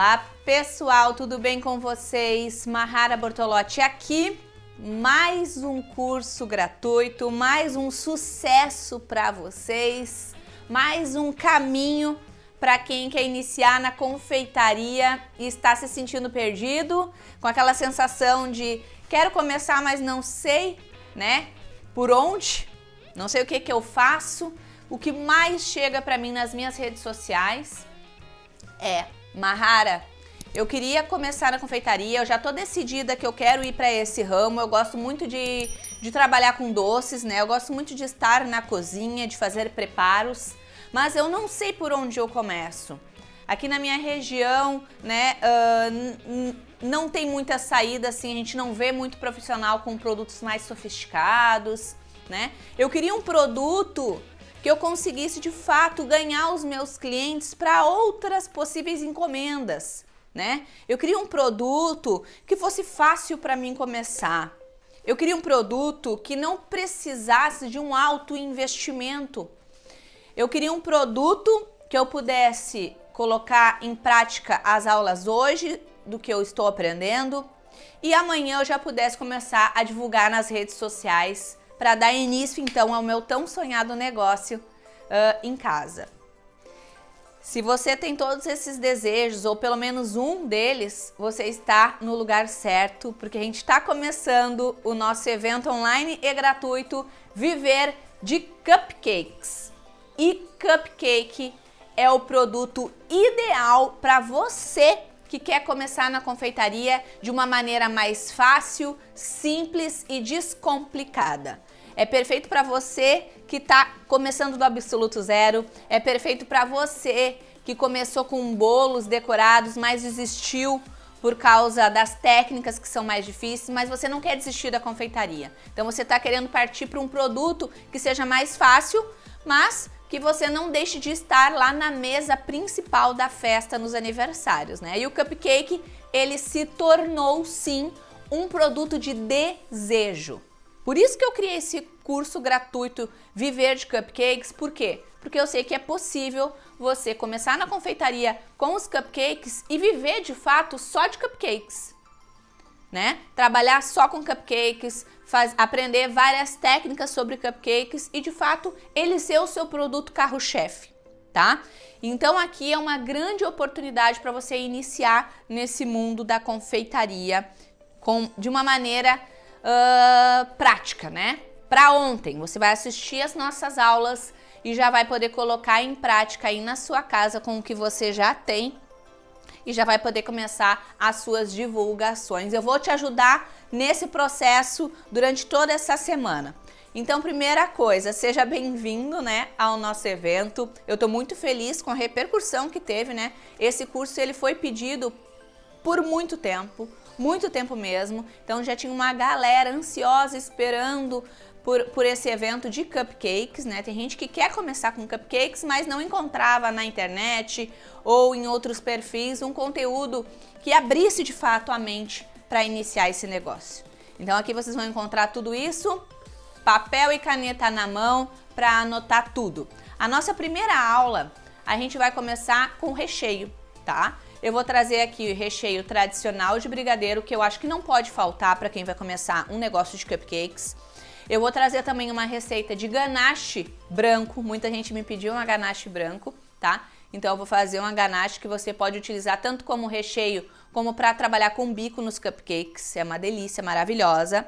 Olá pessoal, tudo bem com vocês? Mahara Bortolotti aqui, mais um curso gratuito, mais um sucesso para vocês, mais um caminho para quem quer iniciar na confeitaria e está se sentindo perdido, com aquela sensação de quero começar, mas não sei, né, por onde, não sei o que eu faço. O que mais chega para mim nas minhas redes sociais é: Mahara, eu queria começar na confeitaria, eu já tô decidida que eu quero ir para esse ramo, eu gosto muito de trabalhar com doces, né? Eu gosto muito de estar na cozinha, de fazer preparos, mas eu não sei por onde eu começo. Aqui na minha região, né, não tem muita saída, assim, a gente não vê muito profissional com produtos mais sofisticados, né? Eu queria um produto que eu conseguisse de fato ganhar os meus clientes para outras possíveis encomendas, né? Eu queria um produto que fosse fácil para mim começar. Eu queria um produto que não precisasse de um alto investimento. Eu queria um produto que eu pudesse colocar em prática as aulas hoje do que eu estou aprendendo e amanhã eu já pudesse começar a divulgar nas redes sociais para dar início, então, ao meu tão sonhado negócio em casa. Se você tem todos esses desejos, ou pelo menos um deles, você está no lugar certo, porque a gente está começando o nosso evento online e gratuito Viver de Cupcakes. E cupcake é o produto ideal para você que quer começar na confeitaria de uma maneira mais fácil, simples e descomplicada. É perfeito para você que está começando do absoluto zero, é perfeito para você que começou com bolos decorados, mas desistiu por causa das técnicas que são mais difíceis, mas você não quer desistir da confeitaria. Então você está querendo partir para um produto que seja mais fácil, mas que você não deixe de estar lá na mesa principal da festa nos aniversários, né? E o cupcake, ele se tornou sim um produto de desejo. Por isso que eu criei esse curso gratuito Viver de Cupcakes. Por quê? Porque eu sei que é possível você começar na confeitaria com os cupcakes e viver de fato só de cupcakes, né? Trabalhar só com cupcakes, aprender várias técnicas sobre cupcakes e de fato ele ser o seu produto carro-chefe, tá? Então aqui é uma grande oportunidade para você iniciar nesse mundo da confeitaria de uma maneira prática, né? Para ontem, você vai assistir as nossas aulas e já vai poder colocar em prática aí na sua casa com o que você já tem e já vai poder começar as suas divulgações. Eu vou te ajudar nesse processo durante toda essa semana. Então, primeira coisa, seja bem-vindo, né, ao nosso evento. Eu tô muito feliz com a repercussão que teve, né? Esse curso ele foi pedido por muito tempo mesmo. Então já tinha uma galera ansiosa esperando por esse evento de cupcakes, né? Tem gente que quer começar com cupcakes, mas não encontrava na internet ou em outros perfis um conteúdo que abrisse de fato a mente para iniciar esse negócio. Então aqui vocês vão encontrar tudo isso, papel e caneta na mão para anotar tudo. A nossa primeira aula, a gente vai começar com recheio, tá? Eu vou trazer aqui o recheio tradicional de brigadeiro, que eu acho que não pode faltar para quem vai começar um negócio de cupcakes. Eu vou trazer também uma receita de ganache branco, muita gente me pediu uma ganache branco, tá? Então eu vou fazer uma ganache que você pode utilizar tanto como recheio, como para trabalhar com bico nos cupcakes, é uma delícia, maravilhosa.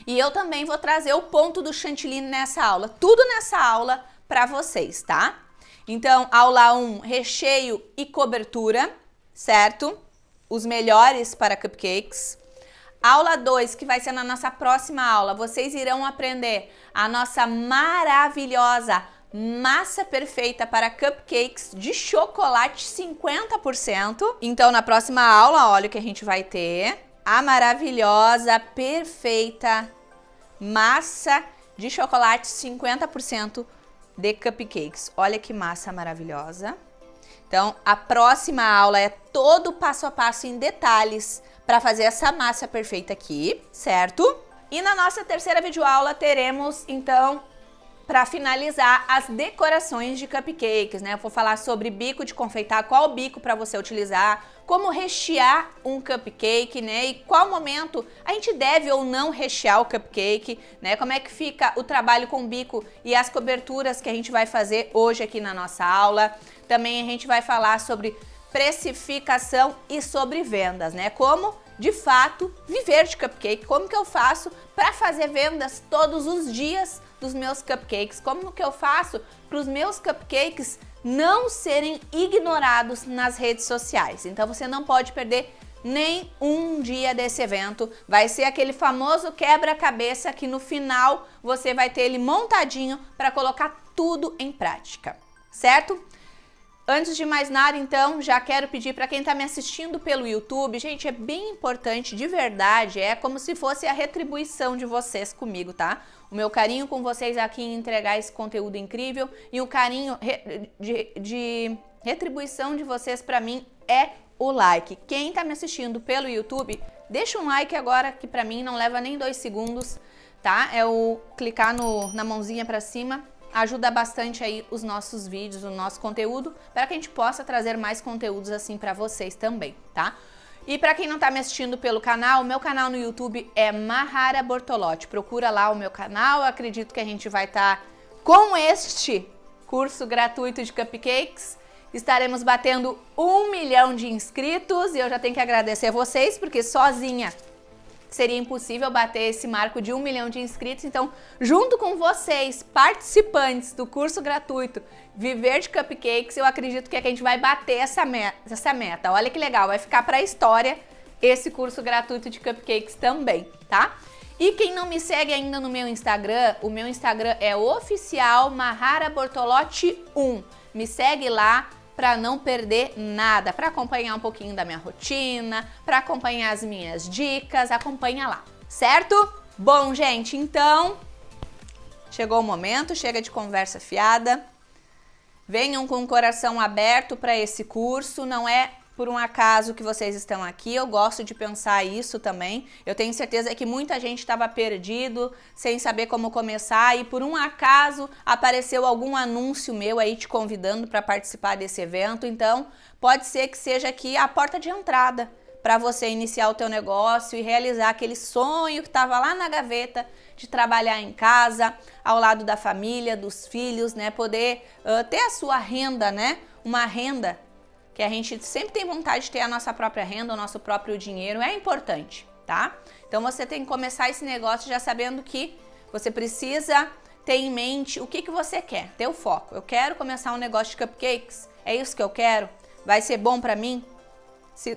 E eu também vou trazer o ponto do chantilly nessa aula, tudo nessa aula para vocês, tá? Então, aula 1, recheio e cobertura, certo? Os melhores para cupcakes. Aula 2, que vai ser na nossa próxima aula, vocês irão aprender a nossa maravilhosa massa perfeita para cupcakes de chocolate 50%. Então, na próxima aula, olha o que a gente vai ter. A maravilhosa, perfeita massa de chocolate 50% de cupcakes. Olha que massa maravilhosa. Então, a próxima aula é todo o passo a passo em detalhes para fazer essa massa perfeita aqui, certo? E na nossa terceira videoaula teremos, então, para finalizar as decorações de cupcakes, né? Eu vou falar sobre bico de confeitar, qual bico para você utilizar, como rechear um cupcake, né? E qual momento a gente deve ou não rechear o cupcake, né? Como é que fica o trabalho com o bico e as coberturas que a gente vai fazer hoje aqui na nossa aula. Também a gente vai falar sobre precificação e sobre vendas, né? Como, de fato, viver de cupcake, como que eu faço para fazer vendas todos os dias dos meus cupcakes, como que eu faço para os meus cupcakes não serem ignorados nas redes sociais. Então você não pode perder nem um dia desse evento, vai ser aquele famoso quebra-cabeça que no final você vai ter ele montadinho para colocar tudo em prática, certo? Antes de mais nada, então, já quero pedir para quem está me assistindo pelo YouTube, gente, é bem importante, de verdade, é como se fosse a retribuição de vocês comigo, tá? O meu carinho com vocês aqui em entregar esse conteúdo incrível e o carinho de retribuição de vocês para mim é o like. Quem está me assistindo pelo YouTube, deixa um like agora, que para mim não leva nem 2 segundos, tá? É o clicar na mãozinha para cima. Ajuda bastante aí os nossos vídeos, o nosso conteúdo, para que a gente possa trazer mais conteúdos assim para vocês também, tá? E para quem não tá me assistindo pelo canal, o meu canal no YouTube é Mahara Bortolotti. Procura lá o meu canal, eu acredito que a gente vai estar com este curso gratuito de cupcakes. Estaremos batendo 1 milhão de inscritos e eu já tenho que agradecer a vocês, porque sozinha seria impossível bater esse marco de 1 milhão de inscritos. Então, junto com vocês, participantes do curso gratuito Viver de Cupcakes, eu acredito que a gente vai bater essa meta. Olha que legal, vai ficar para a história esse curso gratuito de cupcakes também, tá? E quem não me segue ainda no meu Instagram, o meu Instagram é oficial Mahara Bortolotti 1. Me segue lá para não perder nada, para acompanhar um pouquinho da minha rotina, para acompanhar as minhas dicas, acompanha lá, certo? Bom, gente, então chegou o momento, chega de conversa fiada. Venham com o coração aberto para esse curso, não é por um acaso que vocês estão aqui, eu gosto de pensar isso também. Eu tenho certeza que muita gente estava perdido, sem saber como começar e por um acaso apareceu algum anúncio meu aí te convidando para participar desse evento. Então, pode ser que seja aqui a porta de entrada para você iniciar o teu negócio e realizar aquele sonho que estava lá na gaveta de trabalhar em casa, ao lado da família, dos filhos, né? Poder ter a sua renda, né? Uma renda que a gente sempre tem vontade de ter a nossa própria renda, o nosso próprio dinheiro, é importante, tá? Então você tem que começar esse negócio já sabendo que você precisa ter em mente o que você quer, ter o foco. Eu quero começar um negócio de cupcakes, é isso que eu quero? Vai ser bom pra mim?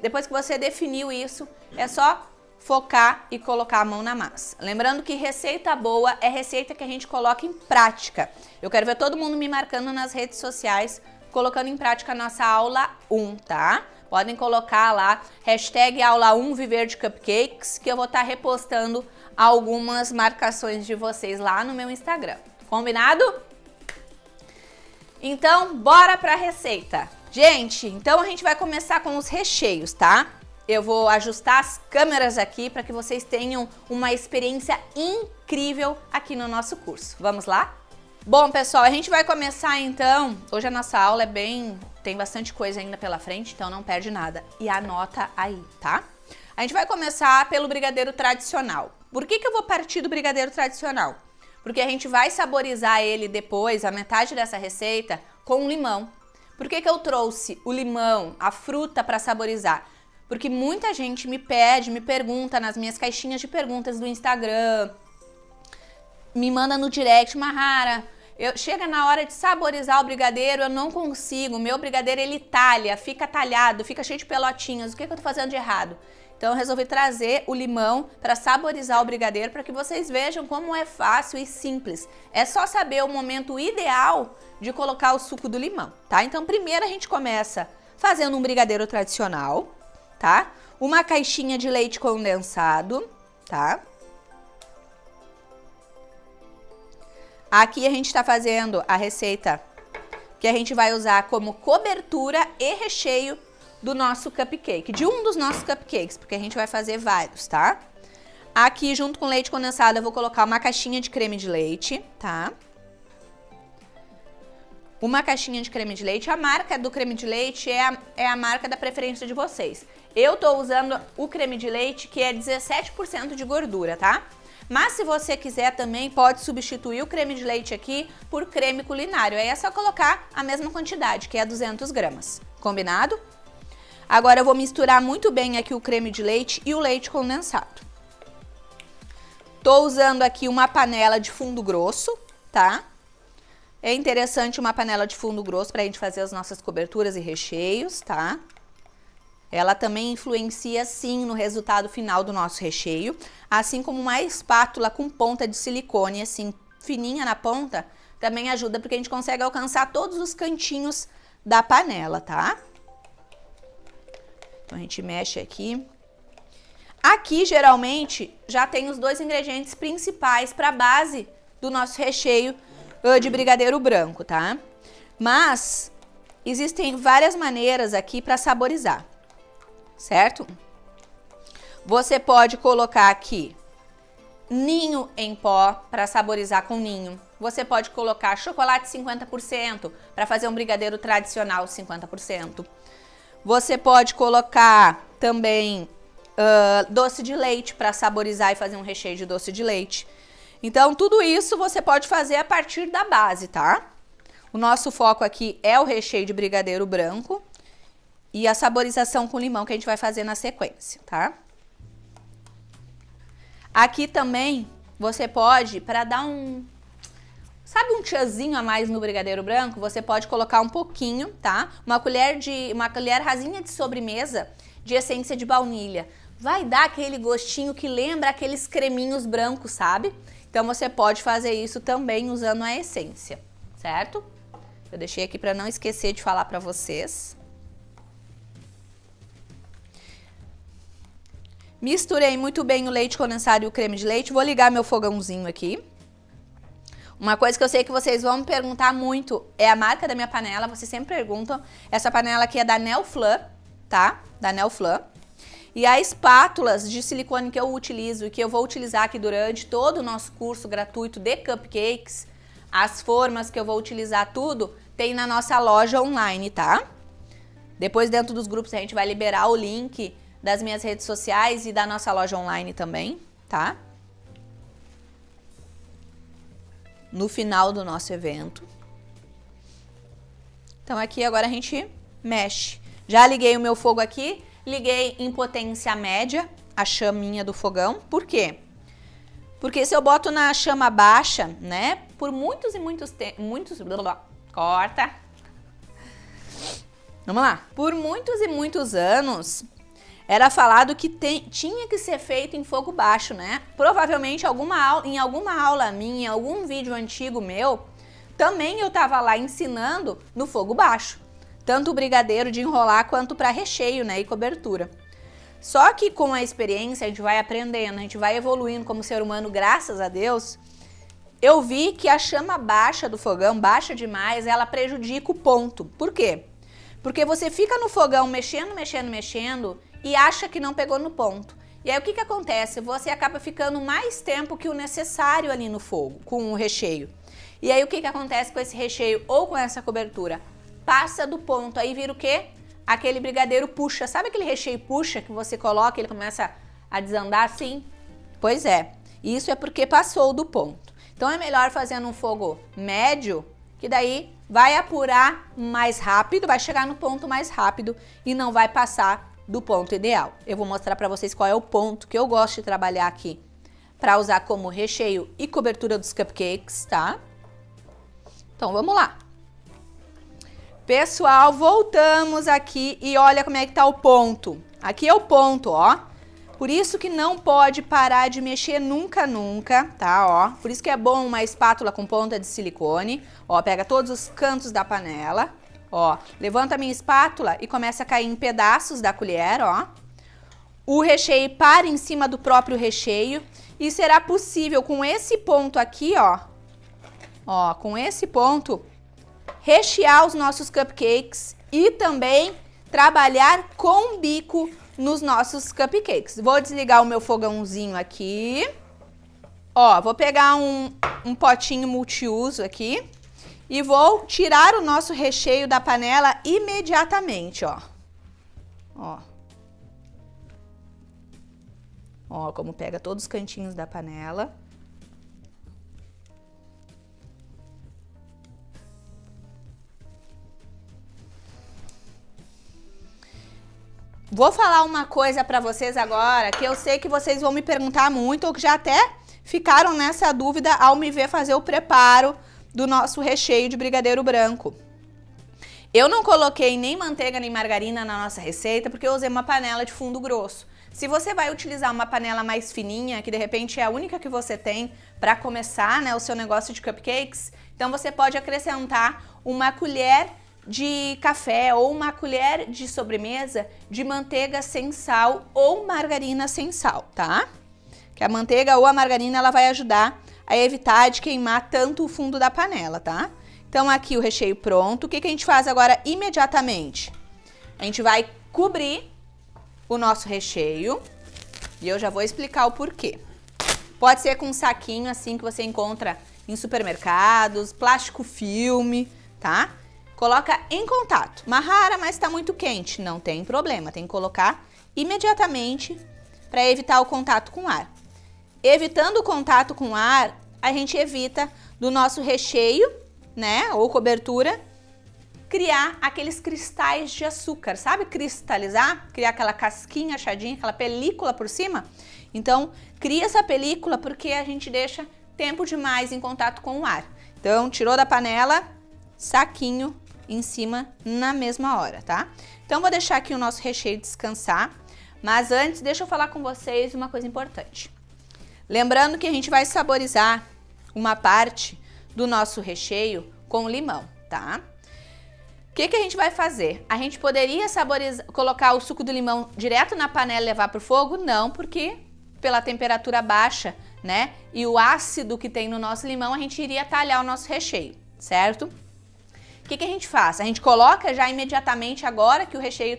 Depois que você definiu isso, é só focar e colocar a mão na massa. Lembrando que receita boa é receita que a gente coloca em prática. Eu quero ver todo mundo me marcando nas redes sociais, colocando em prática a nossa aula 1, tá? Podem colocar lá, hashtag aula 1 Viver de Cupcakes, que eu vou estar repostando algumas marcações de vocês lá no meu Instagram. Combinado? Então, bora pra receita. Gente, então a gente vai começar com os recheios, tá? Eu vou ajustar as câmeras aqui para que vocês tenham uma experiência incrível aqui no nosso curso. Vamos lá? Bom, pessoal, a gente vai começar então. Hoje a nossa aula tem bastante coisa ainda pela frente, então não perde nada. E anota aí, tá? A gente vai começar pelo brigadeiro tradicional. Por que eu vou partir do brigadeiro tradicional? Porque a gente vai saborizar ele depois, a metade dessa receita, com limão. Por que eu trouxe o limão, a fruta para saborizar? Porque muita gente me pergunta nas minhas caixinhas de perguntas do Instagram, me manda no direct, Mahara, chega na hora de saborizar o brigadeiro, eu não consigo, o meu brigadeiro ele talha, fica talhado, fica cheio de pelotinhas, o que eu tô fazendo de errado? Então eu resolvi trazer o limão para saborizar o brigadeiro, para que vocês vejam como é fácil e simples. É só saber o momento ideal de colocar o suco do limão, tá? Então primeiro a gente começa fazendo um brigadeiro tradicional, tá? Uma caixinha de leite condensado, tá? Aqui a gente está fazendo a receita que a gente vai usar como cobertura e recheio do nosso cupcake, de um dos nossos cupcakes, porque a gente vai fazer vários, tá? Aqui, junto com leite condensado, eu vou colocar uma caixinha de creme de leite, tá? uma caixinha de creme de leite. A marca do creme de leite é a marca da preferência de vocês. Eu tô usando o creme de leite que é 17% de gordura, tá? Mas se você quiser também, pode substituir o creme de leite aqui por creme culinário. Aí é só colocar a mesma quantidade, que é 200 gramas. Combinado? Agora eu vou misturar muito bem aqui o creme de leite e o leite condensado. Tô usando aqui uma panela de fundo grosso, tá? É interessante uma panela de fundo grosso pra gente fazer as nossas coberturas e recheios, tá? Ela também influencia, sim, no resultado final do nosso recheio, assim como uma espátula com ponta de silicone, assim, fininha na ponta, também ajuda porque a gente consegue alcançar todos os cantinhos da panela, tá? Então, a gente mexe aqui. Aqui, geralmente, já tem os 2 ingredientes principais para a base do nosso recheio de brigadeiro branco, tá? Mas existem várias maneiras aqui para saborizar. Certo? Você pode colocar aqui ninho em pó para saborizar com ninho. Você pode colocar chocolate 50% para fazer um brigadeiro tradicional 50%. Você pode colocar também doce de leite para saborizar e fazer um recheio de doce de leite. Então, tudo isso você pode fazer a partir da base, tá? O nosso foco aqui é o recheio de brigadeiro branco. E a saborização com limão que a gente vai fazer na sequência, tá? Aqui também você pode, para dar sabe um tchazinho a mais no brigadeiro branco? Você pode colocar um pouquinho, tá? Uma colher rasinha de sobremesa de essência de baunilha. Vai dar aquele gostinho que lembra aqueles creminhos brancos, sabe? Então você pode fazer isso também usando a essência, certo? Eu deixei aqui para não esquecer de falar para vocês. Misturei muito bem o leite condensado e o creme de leite. Vou ligar meu fogãozinho aqui. Uma coisa que eu sei que vocês vão me perguntar muito é a marca da minha panela. Vocês sempre perguntam. Essa panela aqui é da Nelflan, tá? Da Nelflan. E as espátulas de silicone que eu utilizo e que eu vou utilizar aqui durante todo o nosso curso gratuito de cupcakes, as formas que eu vou utilizar tudo, tem na nossa loja online, tá? Depois dentro dos grupos a gente vai liberar o link das minhas redes sociais e da nossa loja online também, tá? No final do nosso evento. Então aqui agora a gente mexe. Já liguei o meu fogo aqui, liguei em potência média a chaminha do fogão. Por quê? Porque se eu boto na chama baixa, né, por muitos e muitos corta. Vamos lá. Por muitos e muitos anos era falado que tinha que ser feito em fogo baixo, né? Provavelmente em alguma aula minha, algum vídeo antigo meu, também eu tava lá ensinando no fogo baixo. Tanto o brigadeiro de enrolar quanto para recheio, né? E cobertura. Só que com a experiência a gente vai aprendendo, a gente vai evoluindo como ser humano, graças a Deus. Eu vi que a chama baixa do fogão, baixa demais, ela prejudica o ponto. Por quê? Porque você fica no fogão mexendo e acha que não pegou no ponto. E aí o que acontece? Você acaba ficando mais tempo que o necessário ali no fogo, com o recheio. E aí o que acontece com esse recheio ou com essa cobertura? Passa do ponto, aí vira o quê? Aquele brigadeiro puxa. Sabe aquele recheio puxa que você coloca e ele começa a desandar assim? Pois é, isso é porque passou do ponto. Então é melhor fazer num fogo médio, que daí vai apurar mais rápido, vai chegar no ponto mais rápido e não vai passar do ponto ideal. Eu vou mostrar para vocês qual é o ponto que eu gosto de trabalhar aqui para usar como recheio e cobertura dos cupcakes, tá? Então vamos lá. Pessoal, voltamos aqui e olha como é que tá o ponto. Aqui é o ponto, ó. Por isso que não pode parar de mexer nunca, tá, ó. Por isso que é bom uma espátula com ponta de silicone. Ó, pega todos os cantos da panela. Ó, levanta a minha espátula e começa a cair em pedaços da colher, ó. O recheio para em cima do próprio recheio e será possível com esse ponto aqui, ó, com esse ponto, rechear os nossos cupcakes e também trabalhar com bico nos nossos cupcakes. Vou desligar o meu fogãozinho aqui. Ó, vou pegar um potinho multiuso aqui. E vou tirar o nosso recheio da panela imediatamente, ó. Ó. Ó, como pega todos os cantinhos da panela. Vou falar uma coisa pra vocês agora, que eu sei que vocês vão me perguntar muito, ou que já até ficaram nessa dúvida ao me ver fazer o preparo do nosso recheio de brigadeiro branco. Eu não coloquei nem manteiga nem margarina na nossa receita, porque eu usei uma panela de fundo grosso. Se você vai utilizar uma panela mais fininha, que de repente é a única que você tem para começar, né, o seu negócio de cupcakes, então você pode acrescentar uma colher de café ou uma colher de sobremesa de manteiga sem sal ou margarina sem sal, tá? Que a manteiga ou a margarina ela vai ajudar a evitar de queimar tanto o fundo da panela, tá? Então aqui o recheio pronto. O que a gente faz agora imediatamente? A gente vai cobrir o nosso recheio e eu já vou explicar o porquê. Pode ser com um saquinho assim que você encontra em supermercados, plástico filme, tá? Coloca em contato. Mahara, mas está muito quente. Não tem problema, tem que colocar imediatamente para evitar o contato com ar. Evitando o contato com ar, a gente evita do nosso recheio, né, ou cobertura, criar aqueles cristais de açúcar, sabe? Cristalizar, criar aquela casquinha achadinha, aquela película por cima. Então, cria essa película porque a gente deixa tempo demais em contato com o ar. Então, tirou da panela, saquinho em cima na mesma hora, tá? Então, vou deixar aqui o nosso recheio descansar, mas antes, deixa eu falar com vocês uma coisa importante. Lembrando que a gente vai saborizar uma parte do nosso recheio com limão, tá? O que a gente vai fazer? A gente poderia saborizar, colocar o suco do limão direto na panela e levar pro fogo? Não, porque pela temperatura baixa, né? E o ácido que tem no nosso limão, a gente iria talhar o nosso recheio, certo? O que a gente faz? A gente coloca já imediatamente agora que o recheio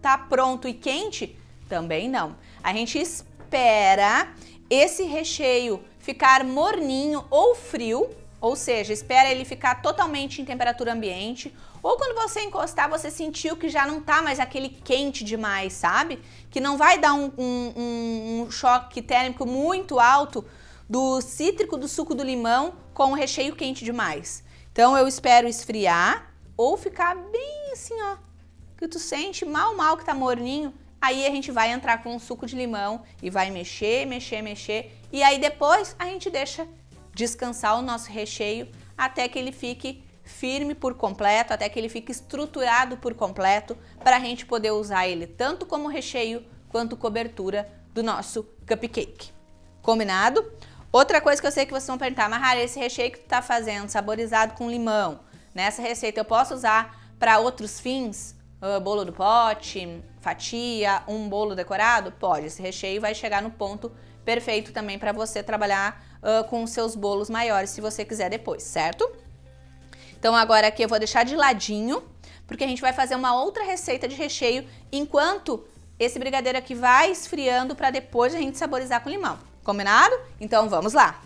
tá pronto e quente? Também não. A gente espera esse recheio ficar morninho ou frio, ou seja, espera ele ficar totalmente em temperatura ambiente, ou quando você encostar, você sentiu que já não tá mais aquele quente demais, sabe? Que não vai dar um choque térmico muito alto do cítrico do suco do limão com o recheio quente demais. Então eu espero esfriar ou ficar bem assim, ó, que tu sente mal que tá morninho. Aí a gente vai entrar com o suco de limão e vai mexer. E aí depois a gente deixa descansar o nosso recheio até que ele fique firme por completo, até que ele fique estruturado por completo, para a gente poder usar ele tanto como recheio quanto cobertura do nosso cupcake. Combinado? Outra coisa que eu sei que vocês vão perguntar, Mahara, esse recheio que tu tá fazendo, saborizado com limão, nessa receita eu posso usar para outros fins? Bolo do pote, fatia, um bolo decorado? Pode, esse recheio vai chegar no ponto perfeito também para você trabalhar com os seus bolos maiores, se você quiser depois, certo? Então agora aqui eu vou deixar de ladinho, porque a gente vai fazer uma outra receita de recheio, enquanto esse brigadeiro aqui vai esfriando para depois a gente saborizar com limão. Combinado? Então vamos lá!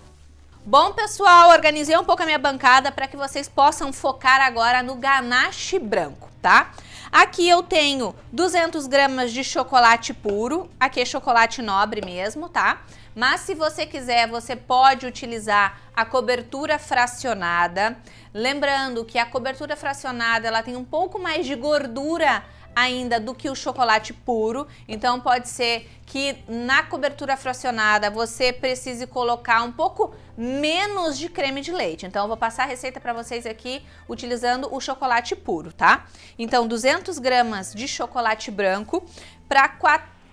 Bom, pessoal, organizei um pouco a minha bancada para que vocês possam focar agora no ganache branco, tá? Aqui eu tenho 200 gramas de chocolate puro, aqui é chocolate nobre mesmo, tá? Mas se você quiser, você pode utilizar a cobertura fracionada. Lembrando que a cobertura fracionada, ela tem um pouco mais de gordura ainda do que o chocolate puro, então pode ser que na cobertura fracionada você precise colocar um pouco menos de creme de leite. Então eu vou passar a receita para vocês aqui utilizando o chocolate puro, tá? Então 200 gramas de chocolate branco para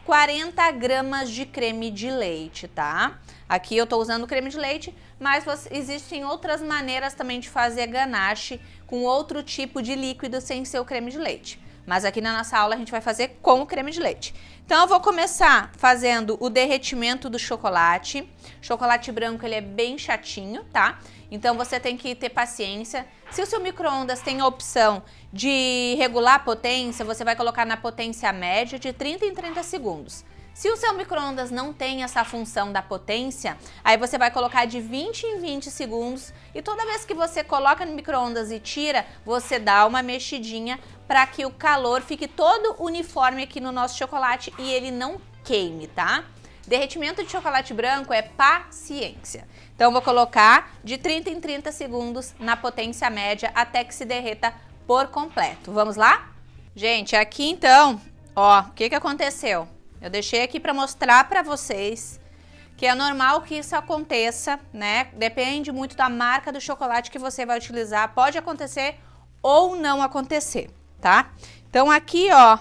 40 gramas de creme de leite, tá? Aqui eu tô usando creme de leite, mas existem outras maneiras também de fazer ganache com outro tipo de líquido sem ser o creme de leite. Mas aqui na nossa aula a gente vai fazer com o creme de leite. Então eu vou começar fazendo o derretimento do chocolate. Chocolate branco, ele é bem chatinho, tá? Então você tem que ter paciência. Se o seu micro-ondas tem a opção de regular a potência, você vai colocar na potência média de 30 em 30 segundos. Se o seu micro-ondas não tem essa função da potência, aí você vai colocar de 20 em 20 segundos e toda vez que você coloca no micro-ondas e tira, você dá uma mexidinha para que o calor fique todo uniforme aqui no nosso chocolate e ele não queime, tá? Derretimento de chocolate branco é paciência. Então, vou colocar de 30 em 30 segundos na potência média até que se derreta por completo. Vamos lá? Gente, aqui então, ó, o que aconteceu? Eu deixei aqui para mostrar para vocês que é normal que isso aconteça, né? Depende muito da marca do chocolate que você vai utilizar. Pode acontecer ou não acontecer, tá? Então aqui, ó,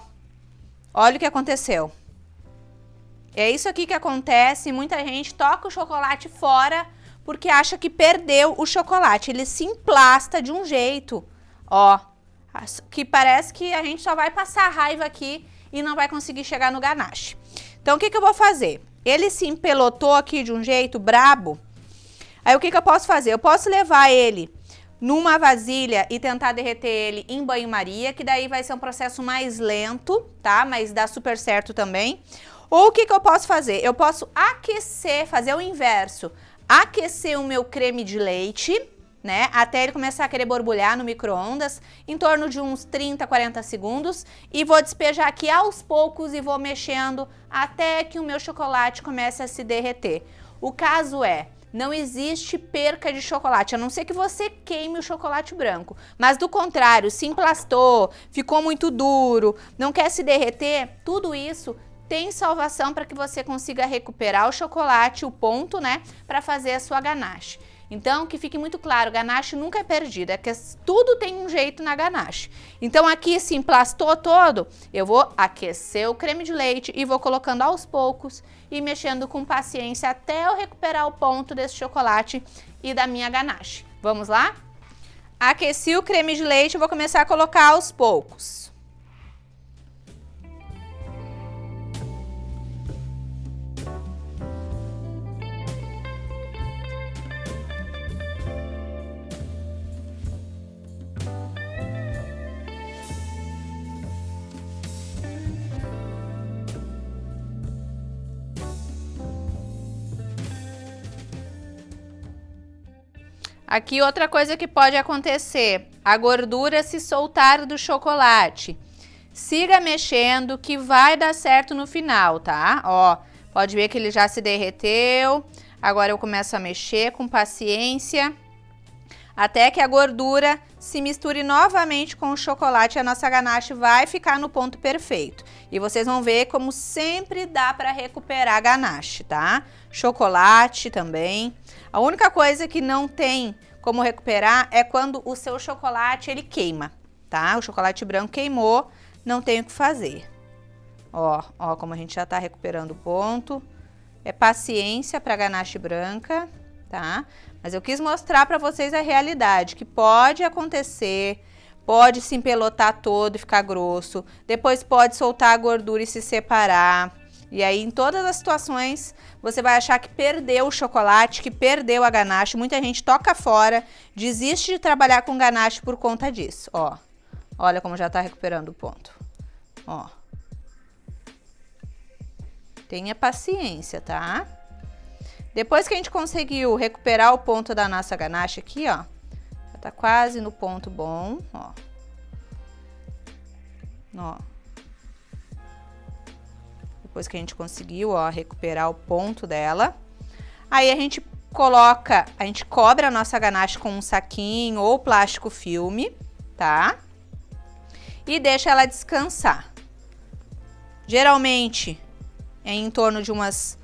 olha o que aconteceu. É isso aqui que acontece, muita gente toca o chocolate fora porque acha que perdeu o chocolate. Ele se emplasta de um jeito, ó, que parece que a gente só vai passar raiva aqui e não vai conseguir chegar no ganache. Então, o que eu vou fazer? Ele se empelotou aqui de um jeito brabo. Aí, o que eu posso fazer? Eu posso levar ele numa vasilha e tentar derreter ele em banho-maria, que daí vai ser um processo mais lento, tá? Mas dá super certo também. Ou o que eu posso fazer? Eu posso aquecer, fazer o inverso. Aquecer o meu creme de leite, né, até ele começar a querer borbulhar no micro-ondas, em torno de uns 30, 40 segundos, e vou despejar aqui aos poucos e vou mexendo até que o meu chocolate comece a se derreter. O caso é, não existe perca de chocolate, a não ser que você queime o chocolate branco, mas do contrário, se emplastou, ficou muito duro, não quer se derreter, tudo isso tem salvação para que você consiga recuperar o chocolate, o ponto, né, para fazer a sua ganache. Então, que fique muito claro, ganache nunca é perdida, é que tudo tem um jeito na ganache. Então, aqui se emplastou todo, eu vou aquecer o creme de leite e vou colocando aos poucos e mexendo com paciência até eu recuperar o ponto desse chocolate e da minha ganache. Vamos lá? Aqueci o creme de leite e vou começar a colocar aos poucos. Aqui outra coisa que pode acontecer, a gordura se soltar do chocolate. Siga mexendo que vai dar certo no final, tá? Ó, pode ver que ele já se derreteu. Agora eu começo a mexer com paciência até que a gordura se misture novamente com o chocolate e a nossa ganache vai ficar no ponto perfeito. E vocês vão ver como sempre dá para recuperar a ganache, tá? Chocolate também. A única coisa que não tem como recuperar é quando o seu chocolate ele queima, tá? O chocolate branco queimou, não tem o que fazer. Ó, ó como a gente já tá recuperando o ponto. É paciência para ganache branca, tá? Mas eu quis mostrar para vocês a realidade, que pode acontecer, pode se empelotar todo e ficar grosso, depois pode soltar a gordura e se separar. E aí, em todas as situações, você vai achar que perdeu o chocolate, que perdeu a ganache. Muita gente toca fora, desiste de trabalhar com ganache por conta disso. Ó, olha como já tá recuperando o ponto. Ó. Tenha paciência, tá? Depois que a gente conseguiu recuperar o ponto da nossa ganache aqui, ó, já tá quase no ponto bom, ó. Ó. Depois que a gente conseguiu, ó, recuperar o ponto dela, aí a gente cobre a nossa ganache com um saquinho ou plástico filme, tá? E deixa ela descansar. Geralmente, é em torno de umas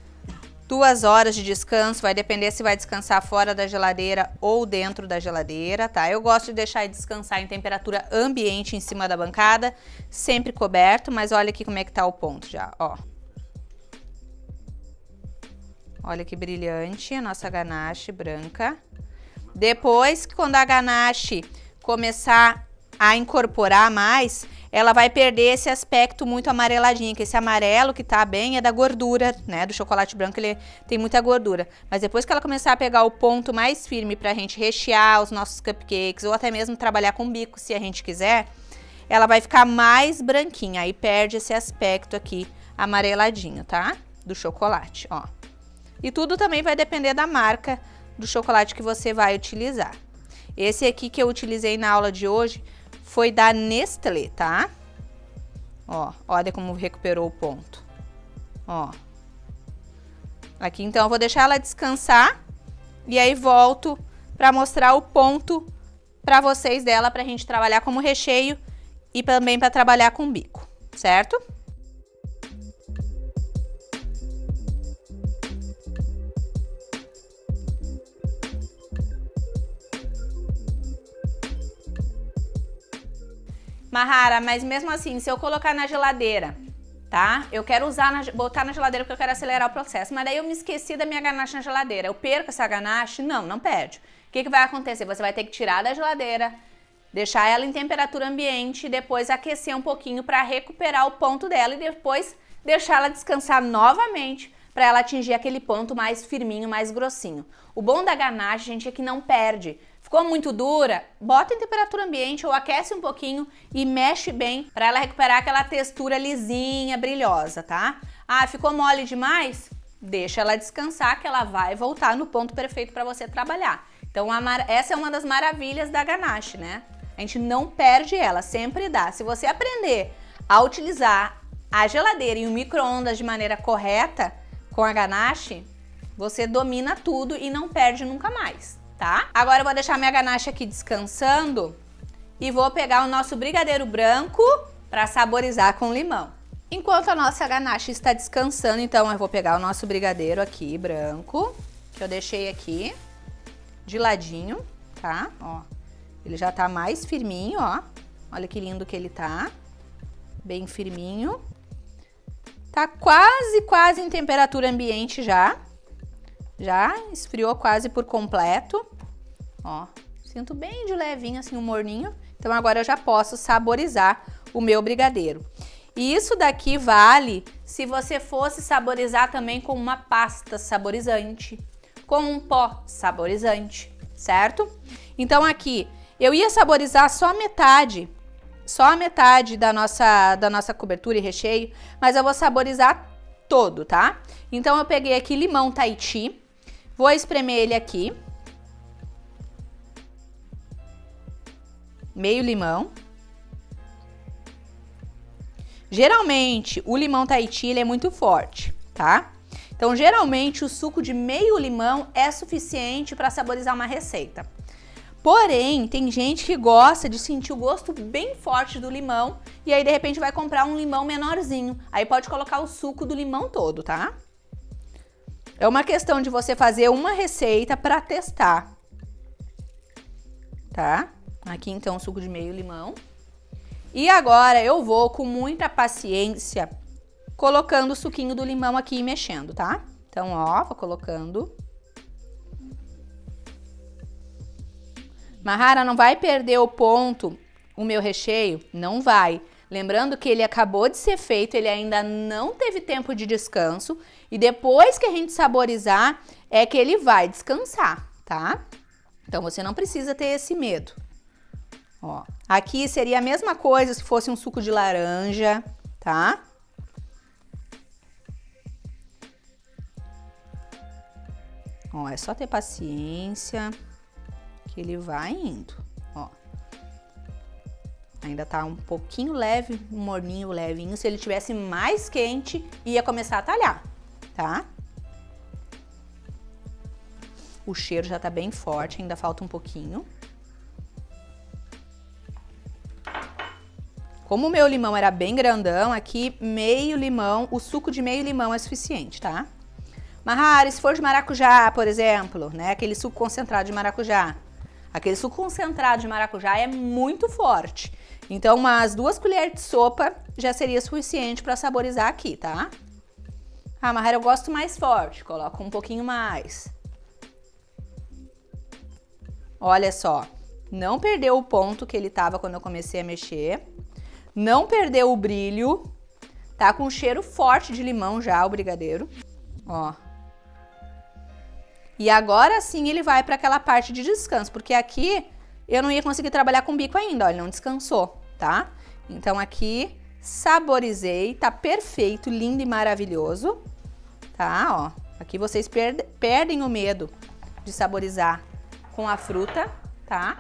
2 horas de descanso, vai depender se vai descansar fora da geladeira ou dentro da geladeira, tá? Eu gosto de deixar ele descansar em temperatura ambiente em cima da bancada, sempre coberto, mas olha aqui como é que tá o ponto já, ó. Olha que brilhante a nossa ganache branca. Depois, quando a ganache começar a incorporar mais, ela vai perder esse aspecto muito amareladinho, que esse amarelo que tá bem é da gordura, né, do chocolate branco, ele tem muita gordura. Mas depois que ela começar a pegar o ponto mais firme pra gente rechear os nossos cupcakes, ou até mesmo trabalhar com bico, se a gente quiser, ela vai ficar mais branquinha, aí perde esse aspecto aqui amareladinho, tá? do chocolate, ó. E tudo também vai depender da marca do chocolate que você vai utilizar. Esse aqui que eu utilizei na aula de hoje foi da Nestlé, tá? Ó, olha como recuperou o ponto. Ó. Aqui então eu vou deixar ela descansar e aí volto para mostrar o ponto para vocês dela, pra gente trabalhar como recheio e também para trabalhar com bico, certo? Mahara, mas mesmo assim, se eu colocar na geladeira, tá? Eu quero botar na geladeira porque eu quero acelerar o processo, mas daí eu me esqueci da minha ganache na geladeira. Eu perco essa ganache? Não, não perde. O que vai acontecer? Você vai ter que tirar da geladeira, deixar ela em temperatura ambiente e depois aquecer um pouquinho para recuperar o ponto dela e depois deixar ela descansar novamente para ela atingir aquele ponto mais firminho, mais grossinho. O bom da ganache, gente, é que não perde. Ficou muito dura? Bota em temperatura ambiente ou aquece um pouquinho e mexe bem para ela recuperar aquela textura lisinha, brilhosa, tá? Ah, ficou mole demais? Deixa ela descansar que ela vai voltar no ponto perfeito para você trabalhar. Então essa é uma das maravilhas da ganache, né? A gente não perde ela, sempre dá. Se você aprender a utilizar a geladeira e o micro-ondas de maneira correta com a ganache, você domina tudo e não perde nunca mais, tá? Agora eu vou deixar minha ganache aqui descansando e vou pegar o nosso brigadeiro branco para saborizar com limão. Enquanto a nossa ganache está descansando, então eu vou pegar o nosso brigadeiro aqui branco, que eu deixei aqui de ladinho, tá? Ó, ele já tá mais firminho, ó. Olha que lindo que ele tá. Bem firminho. Tá quase em temperatura ambiente já. Já esfriou quase por completo. Ó, sinto bem de levinho assim um morninho. Então agora eu já posso saborizar o meu brigadeiro. E isso daqui vale se você fosse saborizar também com uma pasta saborizante, com um pó saborizante, certo? Então aqui eu ia saborizar só a metade da nossa cobertura e recheio, mas eu vou saborizar todo, tá? Então eu peguei aqui limão Tahiti, vou espremer ele aqui, meio limão. Geralmente o limão Tahiti ele é muito forte, tá? Então geralmente o suco de meio limão é suficiente para saborizar uma receita. Porém, tem gente que gosta de sentir o gosto bem forte do limão e aí de repente vai comprar um limão menorzinho. Aí pode colocar o suco do limão todo, tá? É uma questão de você fazer uma receita para testar, tá? Aqui então o suco de meio limão. E agora eu vou com muita paciência colocando o suquinho do limão aqui e mexendo, tá? Então, ó, vou colocando. Mahara, não vai perder o ponto, o meu recheio? Não vai. Lembrando que ele acabou de ser feito, ele ainda não teve tempo de descanso. E depois que a gente saborizar, é que ele vai descansar, tá? Então, você não precisa ter esse medo. Ó, aqui seria a mesma coisa se fosse um suco de laranja, tá? Ó, é só ter paciência que ele vai indo, ó. Ainda tá um pouquinho leve, um morninho levinho. Se ele tivesse mais quente, ia começar a talhar, tá? O cheiro já tá bem forte, ainda falta um pouquinho. Como o meu limão era bem grandão, aqui meio limão, o suco de meio limão é suficiente, tá? Mahara, se for de maracujá, por exemplo, né? Aquele suco concentrado de maracujá. Aquele suco concentrado de maracujá é muito forte. Então, umas 2 colheres de sopa já seria suficiente para saborizar aqui, tá? Ah, Mahara, eu gosto mais forte. Coloca um pouquinho mais. Olha só. Não perdeu o ponto que ele tava quando eu comecei a mexer. Não perdeu o brilho. Tá com um cheiro forte de limão já, o brigadeiro. Ó. E agora sim ele vai para aquela parte de descanso, porque aqui eu não ia conseguir trabalhar com bico ainda, ó, ele não descansou, tá? Então aqui saborizei, tá perfeito, lindo e maravilhoso. tá? Ó, aqui vocês perdem o medo de saborizar com a fruta, tá?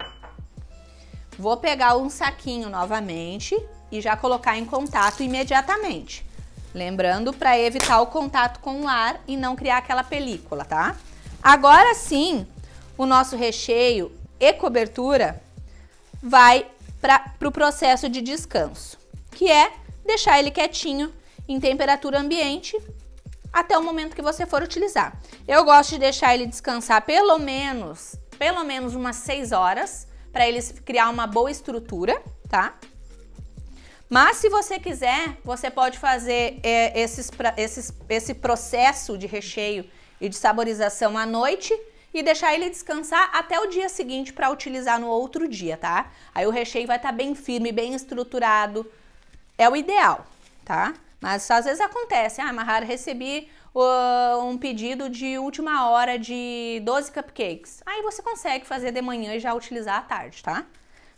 Vou pegar um saquinho novamente e já colocar em contato imediatamente. Lembrando para evitar o contato com o ar e não criar aquela película, tá? Agora sim, o nosso recheio e cobertura vai para o processo de descanso, que é deixar ele quietinho em temperatura ambiente até o momento que você for utilizar. Eu gosto de deixar ele descansar pelo menos umas 6 horas, para ele criar uma boa estrutura, tá? Mas se você quiser, você pode fazer esse processo de recheio e de saborização à noite e deixar ele descansar até o dia seguinte para utilizar no outro dia, tá? Aí o recheio vai estar bem firme, bem estruturado, é o ideal, tá? Mas às vezes acontece, Mahara, recebi um pedido de última hora de 12 cupcakes. Aí você consegue fazer de manhã e já utilizar à tarde, tá?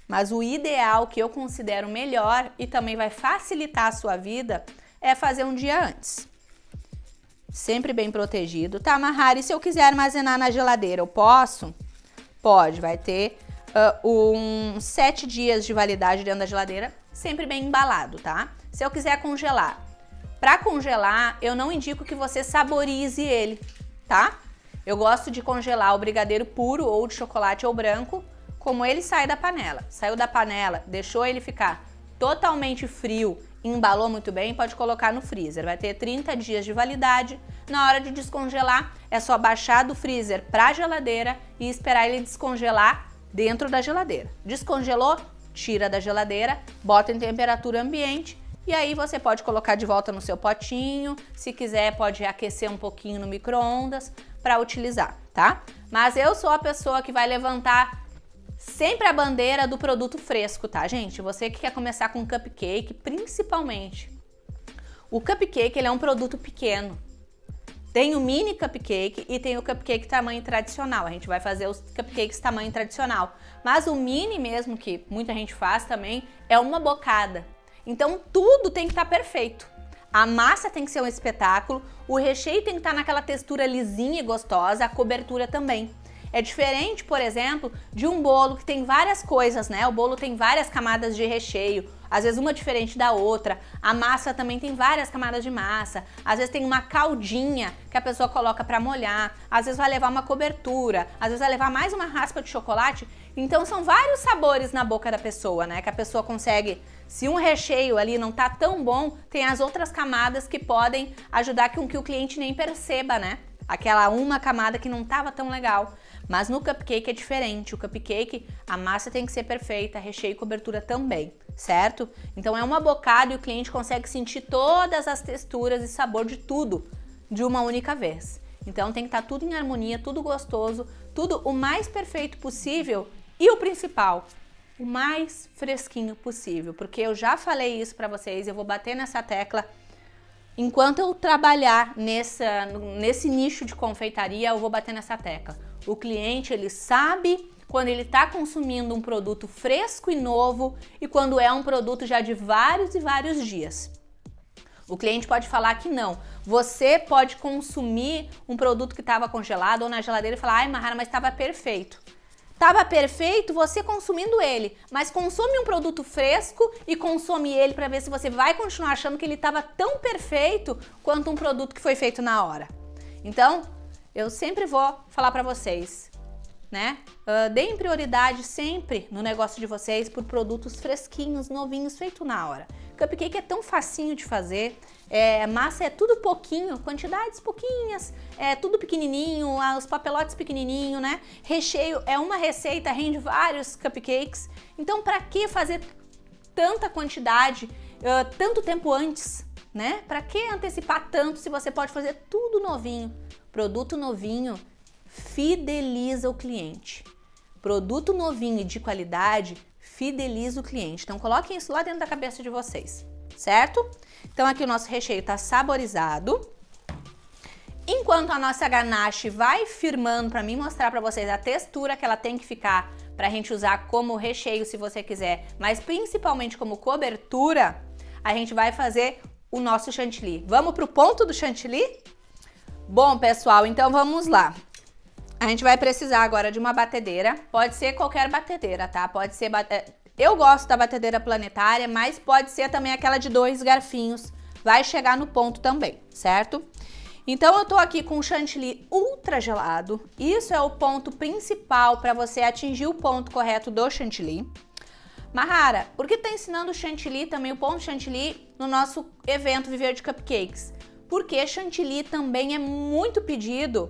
Mas o ideal, que eu considero melhor e também vai facilitar a sua vida, é fazer um dia antes. Sempre bem protegido, tá, Mahara? E se eu quiser armazenar na geladeira, eu posso? Pode, vai ter 7 dias de validade dentro da geladeira, sempre bem embalado, tá? Se eu quiser congelar, para congelar, eu não indico que você saborize ele, tá? Eu gosto de congelar o brigadeiro puro ou de chocolate ou branco, como ele sai da panela. Saiu da panela, deixou ele ficar totalmente frio, embalou muito bem, pode colocar no freezer. Vai ter 30 dias de validade. Na hora de descongelar, é só baixar do freezer para a geladeira e esperar ele descongelar dentro da geladeira. Descongelou, tira da geladeira, bota em temperatura ambiente e aí você pode colocar de volta no seu potinho. Se quiser, pode aquecer um pouquinho no micro-ondas para utilizar, tá? Mas eu sou a pessoa que vai levantar sempre a bandeira do produto fresco, tá, gente? Você que quer começar com cupcake, principalmente. O cupcake, ele é um produto pequeno. Tem o mini cupcake e tem o cupcake tamanho tradicional. A gente vai fazer os cupcakes tamanho tradicional. Mas o mini mesmo, que muita gente faz também, é uma bocada. Então tudo tem que estar perfeito. A massa tem que ser um espetáculo, o recheio tem que estar naquela textura lisinha e gostosa, a cobertura também. É diferente, por exemplo, de um bolo que tem várias coisas, né? O bolo tem várias camadas de recheio, às vezes uma diferente da outra. A massa também tem várias camadas de massa. Às vezes tem uma caldinha que a pessoa coloca para molhar. Às vezes vai levar uma cobertura. Às vezes vai levar mais uma raspa de chocolate. Então são vários sabores na boca da pessoa, né? Que a pessoa consegue. Se um recheio ali não tá tão bom, tem as outras camadas que podem ajudar com que o cliente nem perceba, né? Aquela uma camada que não tava tão legal. Mas no cupcake é diferente. O cupcake, a massa tem que ser perfeita, recheio e cobertura também, certo? Então é uma bocada e o cliente consegue sentir todas as texturas e sabor de tudo de uma única vez. Então tem que estar tudo em harmonia, tudo gostoso, tudo o mais perfeito possível e o principal, o mais fresquinho possível. Porque eu já falei isso para vocês, eu vou bater nessa tecla. Enquanto eu trabalhar nesse nicho de confeitaria, eu vou bater nessa tecla. O cliente, ele sabe quando ele está consumindo um produto fresco e novo e quando é um produto já de vários e vários dias. O cliente pode falar que não. Você pode consumir um produto que estava congelado ou na geladeira e falar: ai, Mahara, mas estava perfeito. Estava perfeito você consumindo ele, mas consome um produto fresco e consome ele para ver se você vai continuar achando que ele estava tão perfeito quanto um produto que foi feito na hora. Então, eu sempre vou falar para vocês, né? Deem prioridade sempre no negócio de vocês por produtos fresquinhos, novinhos, feito na hora. Cupcake é tão facinho de fazer, massa é tudo pouquinho, quantidades pouquinhas, é tudo pequenininho, os papelotes pequenininho, né? Recheio é uma receita, rende vários cupcakes. Então, para que fazer tanta quantidade, tanto tempo antes, né? Para que antecipar tanto se você pode fazer tudo novinho? Produto novinho fideliza o cliente. Produto novinho e de qualidade fideliza o cliente. Então coloquem isso lá dentro da cabeça de vocês, certo? Então aqui o nosso recheio está saborizado. Enquanto a nossa ganache vai firmando, para mim mostrar para vocês a textura que ela tem que ficar para a gente usar como recheio se você quiser, mas principalmente como cobertura, a gente vai fazer o nosso chantilly. Vamos para o ponto do chantilly? Bom, pessoal, então vamos lá. A gente vai precisar agora de uma batedeira. Pode ser qualquer batedeira, tá? Pode ser... Eu gosto da batedeira planetária, mas pode ser também aquela de 2 garfinhos. Vai chegar no ponto também, certo? Então eu tô aqui com o chantilly ultra gelado. Isso é o ponto principal para você atingir o ponto correto do chantilly. Mahara, por que tá ensinando o chantilly também, o ponto chantilly, no nosso evento Viver de Cupcakes? Porque chantilly também é muito pedido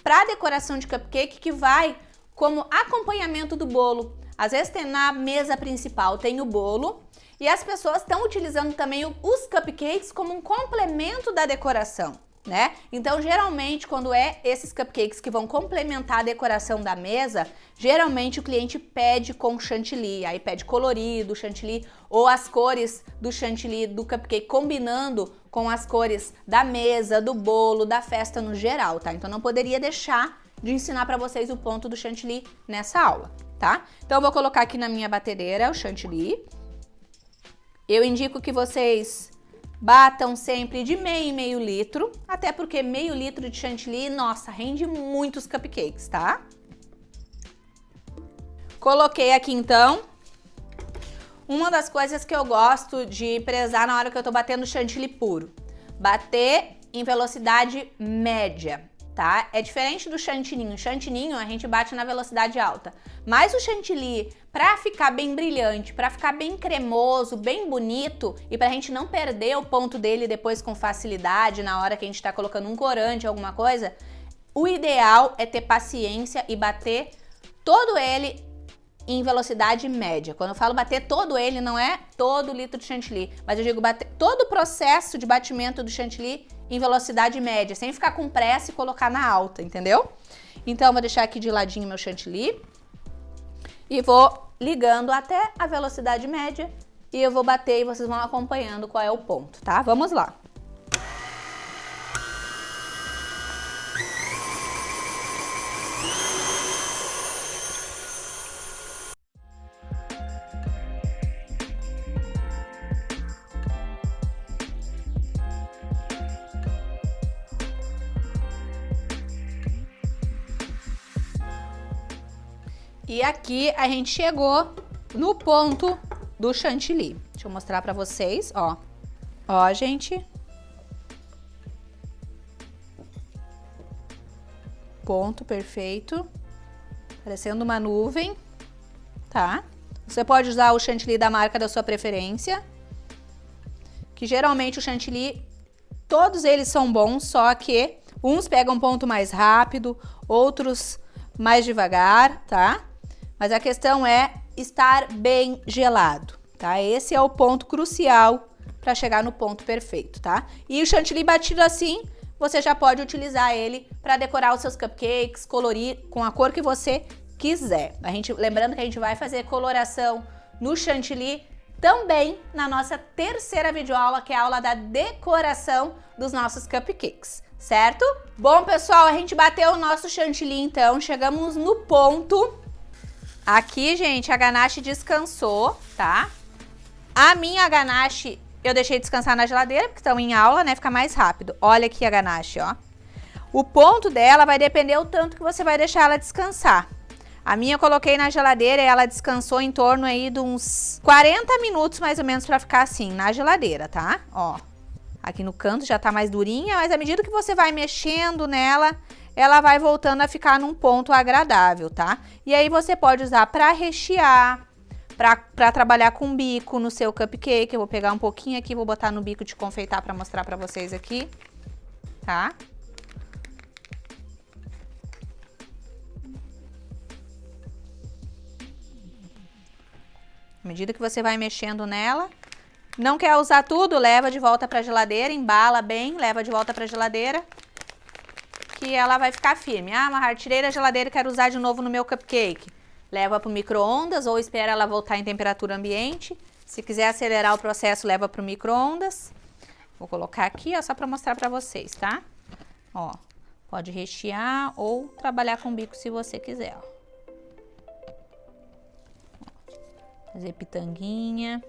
para decoração de cupcake, que vai como acompanhamento do bolo. Às vezes tem na mesa principal, tem o bolo, e as pessoas estão utilizando também os cupcakes como um complemento da decoração, né? Então, geralmente, quando é esses cupcakes que vão complementar a decoração da mesa, geralmente o cliente pede com chantilly, aí pede colorido, chantilly, ou as cores do chantilly do cupcake combinando com as cores da mesa, do bolo, da festa no geral, tá? Então não poderia deixar de ensinar para vocês o ponto do chantilly nessa aula, tá? Então eu vou colocar aqui na minha batedeira o chantilly. Eu indico que vocês batam sempre de meio em meio litro, até porque meio litro de chantilly, nossa, rende muitos cupcakes, tá? Coloquei aqui então. Uma das coisas que eu gosto de prezar na hora que eu tô batendo chantilly puro, bater em velocidade média, tá? É diferente do chantininho. O chantininho a gente bate na velocidade alta, mas o chantilly, pra ficar bem brilhante, pra ficar bem cremoso, bem bonito e pra gente não perder o ponto dele depois com facilidade na hora que a gente tá colocando um corante, alguma coisa, o ideal é ter paciência e bater todo ele em velocidade média. Quando eu falo bater todo ele, não é todo litro de chantilly, mas eu digo bater todo o processo de batimento do chantilly em velocidade média, sem ficar com pressa e colocar na alta, entendeu? Então eu vou deixar aqui de ladinho meu chantilly e vou ligando até a velocidade média e eu vou bater e vocês vão acompanhando qual é o ponto, tá? Vamos lá. E aqui a gente chegou no ponto do chantilly. Deixa eu mostrar pra vocês, ó. Ó, gente. Ponto perfeito. Parecendo uma nuvem, tá? Você pode usar o chantilly da marca da sua preferência. Que geralmente o chantilly, todos eles são bons, só que uns pegam um ponto mais rápido, outros mais devagar, tá? Mas a questão é estar bem gelado, tá? Esse é o ponto crucial para chegar no ponto perfeito, tá? E o chantilly batido assim, você já pode utilizar ele para decorar os seus cupcakes, colorir com a cor que você quiser. Lembrando que a gente vai fazer coloração no chantilly também na nossa terceira videoaula, que é a aula da decoração dos nossos cupcakes, certo? Bom, pessoal, a gente bateu o nosso chantilly então, chegamos no ponto. Aqui, gente, a ganache descansou, tá? A minha ganache eu deixei descansar na geladeira, porque estão em aula, né? Fica mais rápido. Olha aqui a ganache, ó. O ponto dela vai depender o tanto que você vai deixar ela descansar. A minha eu coloquei na geladeira e ela descansou em torno aí de uns 40 minutos, mais ou menos, pra ficar assim, na geladeira, tá? Ó, aqui no canto já tá mais durinha, mas à medida que você vai mexendo nela, ela vai voltando a ficar num ponto agradável, tá? E aí você pode usar pra rechear, pra trabalhar com bico no seu cupcake. Eu vou pegar um pouquinho aqui, vou botar no bico de confeitar pra mostrar pra vocês aqui, tá? À medida que você vai mexendo nela, não quer usar tudo, leva de volta pra geladeira, embala bem, leva de volta pra geladeira, que ela vai ficar firme. Ah, Mahara, tirei da geladeira e quero usar de novo no meu cupcake. Leva pro micro-ondas ou espera ela voltar em temperatura ambiente. Se quiser acelerar o processo, leva pro micro-ondas. Vou colocar aqui, ó, só pra mostrar pra vocês, tá? Ó, pode rechear ou trabalhar com bico se você quiser, ó. Fazer pitanguinha.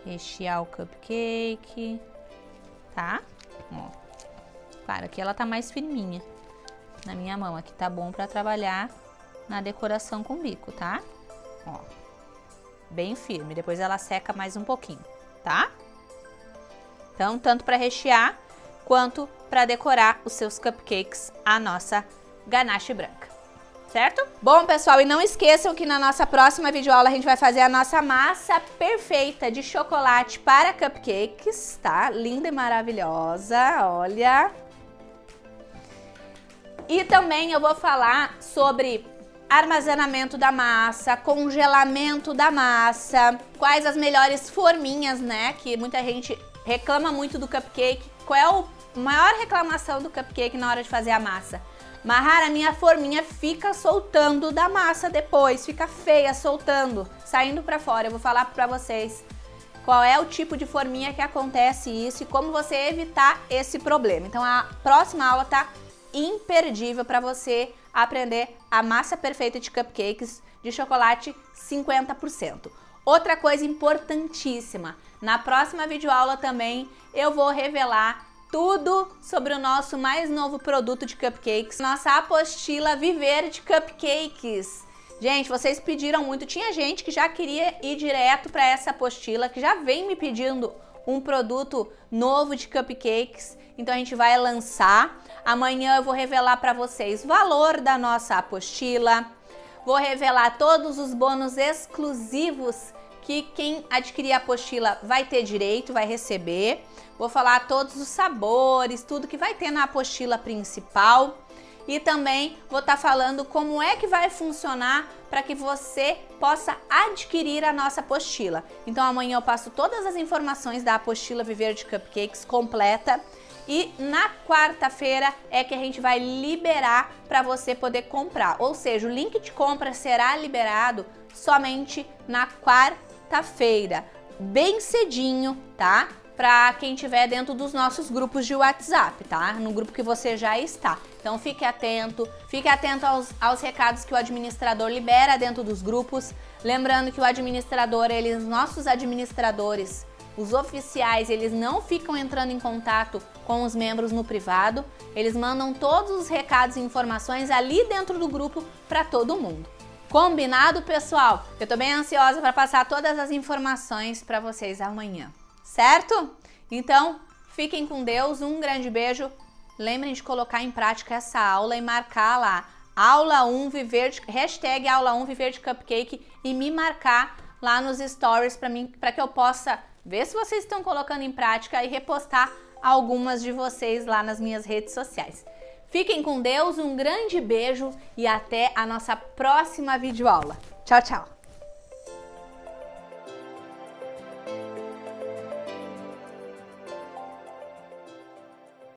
Rechear o cupcake. tá? Ó. Claro, aqui ela tá mais firminha na minha mão. Aqui tá bom pra trabalhar na decoração com bico, tá? Ó. Bem firme. Depois ela seca mais um pouquinho, tá? Então, tanto pra rechear quanto para decorar os seus cupcakes, a nossa ganache branca, certo? Bom, pessoal, e não esqueçam que na nossa próxima videoaula a gente vai fazer a nossa massa perfeita de chocolate para cupcakes, tá? Linda e maravilhosa, olha. E também eu vou falar sobre armazenamento da massa, congelamento da massa, quais as melhores forminhas, né? Que muita gente reclama muito do cupcake. Qual é a maior reclamação do cupcake na hora de fazer a massa? Mahara, minha forminha fica soltando da massa depois, fica feia, soltando, saindo pra fora. Eu vou falar pra vocês qual é o tipo de forminha que acontece isso e como você evitar esse problema. Então a próxima aula tá imperdível para você aprender a massa perfeita de cupcakes de chocolate 50%. Outra coisa importantíssima, na próxima videoaula também eu vou revelar tudo sobre o nosso mais novo produto de cupcakes, nossa apostila Viver de Cupcakes. Gente, vocês pediram muito, tinha gente que já queria ir direto para essa apostila, que já vem me pedindo um produto novo de cupcakes, então a gente vai lançar. Amanhã eu vou revelar para vocês o valor da nossa apostila, vou revelar todos os bônus exclusivos que quem adquirir a apostila vai ter direito, vai receber. Vou falar todos os sabores, tudo que vai ter na apostila principal. E também vou estar falando como é que vai funcionar para que você possa adquirir a nossa apostila. Então amanhã eu passo todas as informações da apostila Viver de Cupcakes completa. E na quarta-feira é que a gente vai liberar para você poder comprar. Ou seja, o link de compra será liberado somente na quarta-feira, bem cedinho, tá? Para quem estiver dentro dos nossos grupos de WhatsApp, tá? No grupo que você já está. Então fique atento aos recados que o administrador libera dentro dos grupos. Lembrando que o administrador, nossos administradores, os oficiais, eles não ficam entrando em contato com os membros no privado. Eles mandam todos os recados e informações ali dentro do grupo para todo mundo. Combinado, pessoal? Eu tô bem ansiosa para passar todas as informações para vocês amanhã. Certo? Então, fiquem com Deus, um grande beijo. Lembrem de colocar em prática essa aula e marcar lá, aula 1 Viver de, hashtag aula 1 Viver de Cupcake e me marcar lá nos stories para que eu possa ver se vocês estão colocando em prática e repostar algumas de vocês lá nas minhas redes sociais. Fiquem com Deus, um grande beijo e até a nossa próxima videoaula. Tchau, tchau!